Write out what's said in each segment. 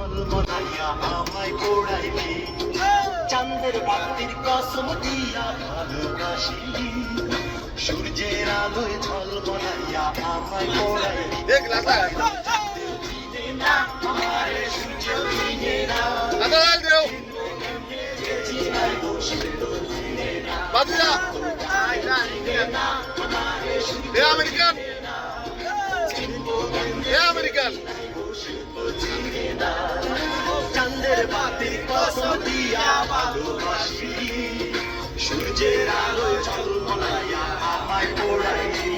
ঝলমলাইয়া আমায় পোড়াইলি, চাঁদের বাতির কসম দিয়া ভালোবাসি, সূর্যের আলোয় ঝলমলাইয়া আমায় পোড়াইলি। আমারে সূর্য চিনে না, চাঁদের বাতির কসম দিয়া ভালোবাসি, সূর্যের আলোয় ঝলমলাইয়া আমায় পোড়াইলি।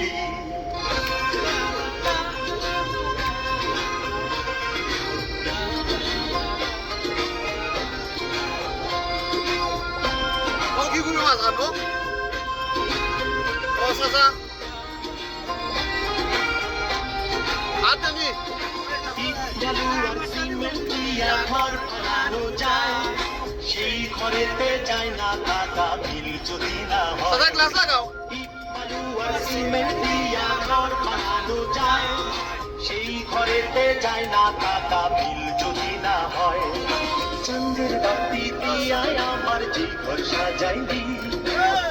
কি মাছ আনবো চাচা হাত জানি ঘর বানানো যায়, সেই ঘরেতে যায় না কাদা বিল যদি না হয়। গ্লাস লাগাও। বালু আর সিমেন্ট দিয়া ঘর বানানো যায়, সেই ঘরেতে যায় না কাদা বিল যদি না হয়। চাঁদের বাতি দিয়ায় আমার যে ঘর সাজাইলি,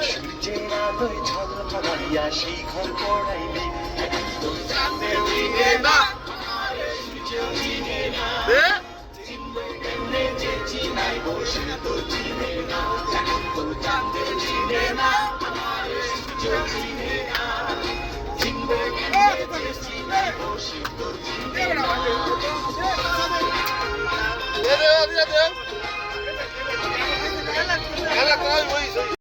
সূর্যের আলোয় ঝলমলাইয়া সেই ঘর পড়াইলি। চাঁদের দিনে না সূর্য চিনে না, চিনবে যে চিনাই বসে তো চিনে না, এখন তো চাঁদের চিনে না আমার সূর্য চিনে না, চিনবে যে চিনাই বসে তো চিনে না।